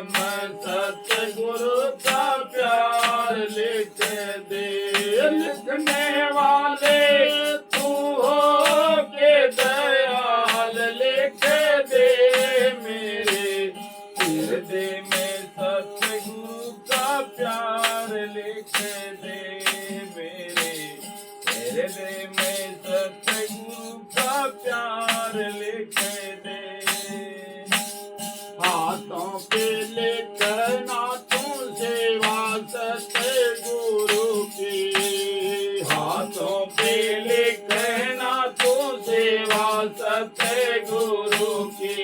में सतगुरु का प्यार लिख दे। लिखने वाले तू हो के दयाल लिख दे मेरे हृदय में सतगुरु का प्यार लिख दे मेरे हृदय में सतगुरु का प्यार लिख दे। हाथों पे लिखना तू सेवा सतगुरु की। हाथों पे लिखना तू सेवा सतगुरु की।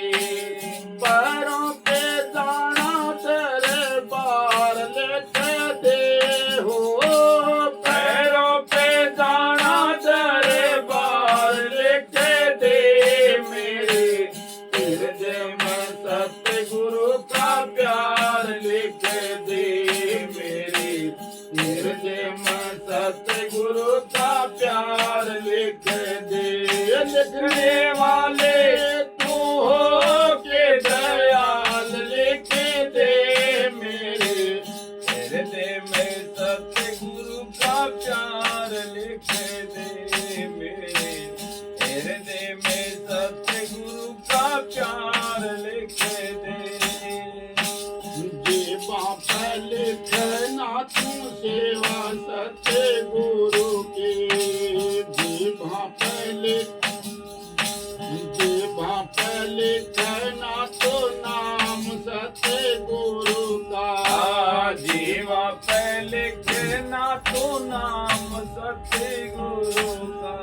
पैरों पे जाना दरबार लिख दे हो। पैरों पे जाना दरबार लिख दे मेरे हृदय में सतगुरु का प्यार लिख दे मेरे हृदय में सतगुरु का प्यार लिख दे। लिखने वाले तू हो के दयाल लिख दे मेरे हृदय में सतगुरु का प्यार लिख दे मेरे हृदय में सतगुरु का प्यार लिख दे। जीवा पे लिखना तू सेवा सतगुरु की। जीवा पे लिखना तो नाम सतगुरु का। जीवा पे लिखना तो नाम सतगुरु का।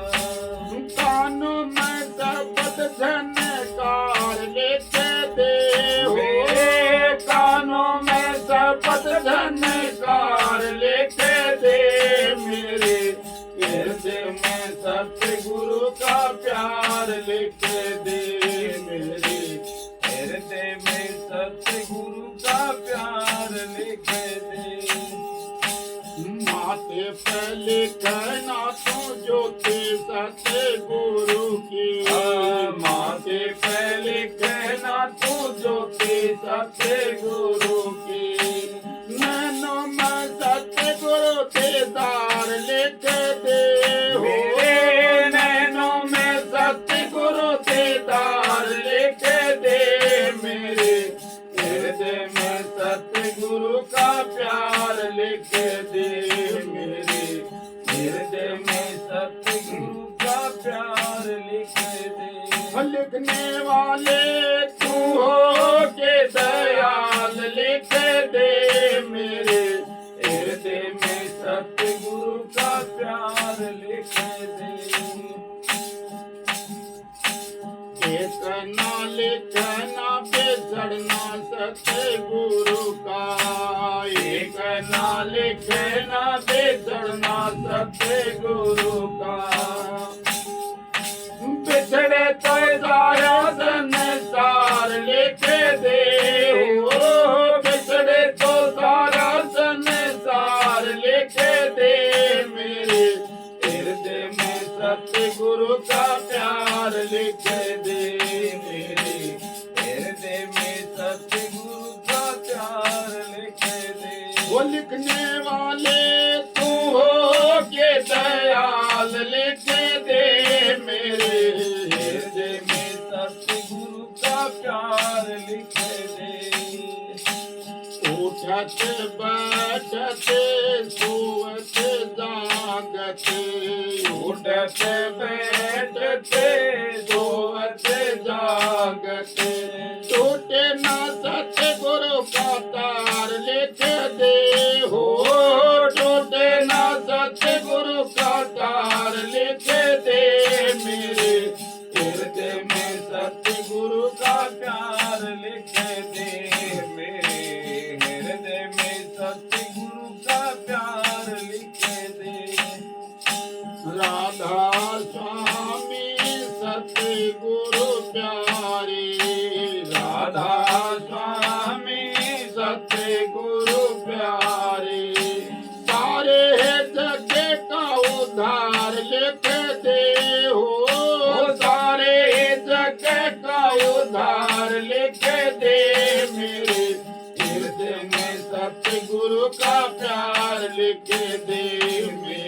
कानों में शब्द झनकार लिख दे हो। कानों में शब्द झनकार लिख दे मेरे हृदय में सतगुरु का प्यार लिख दे मेरे हृदय में सतगुरु का प्यार लिख दे। माथे पे लिखना तू ज्योति सतगुरु की। माथे पे लिखना तू ज्योति सतगुरु की। नैनों में सतगुरु दीदार लिख दे हो। नैनों में सतगुरु दीदार लिख दे मेरे हृदय में सतगुरु का प्यार लिख दे मेरे हृदय में सतगुरु का प्यार लिख दे। लिखने वाले तू हो के दयाल लिख दे मेरे हृदय में सतगुरु का प्यार लिख दे। लिखना लिखना बेचड़ना सतगुरु का। एक ना लिखना बेचड़ना सतगुरु का। बिछड़े तो सारा संसार लिख दे हो। बिछड़े तो सारा संसार लिख दे मेरे हृदय में सतगुरु का प्यार लिख दे मेरे हृदय में सतगुरु का प्यार लिख दे। वो लिखने वाले तू हो के दयाल लिख दे मेरे हृदय में सतगुरु का प्यार लिख दे। उठत बैठत सोवत जागत। उठत बैठत सोवत जागत। टूटे ना सतगुरु का तार लिख दे हो। टूटे ना सतगुरु का तार लिख दे मेरे हृदय में सतगुरु का प्यार लिख दे मेरे हृदय में सतगुरु का प्यार लिख दे। राधा स्वामी सतगुरु प्यारे। राधा स्वामी सतगुरु प्यारे। सारे जग का उद्धार लिख दे हो। सारे जग का उद्धार लिख दे मेरे का प्यार लिख दे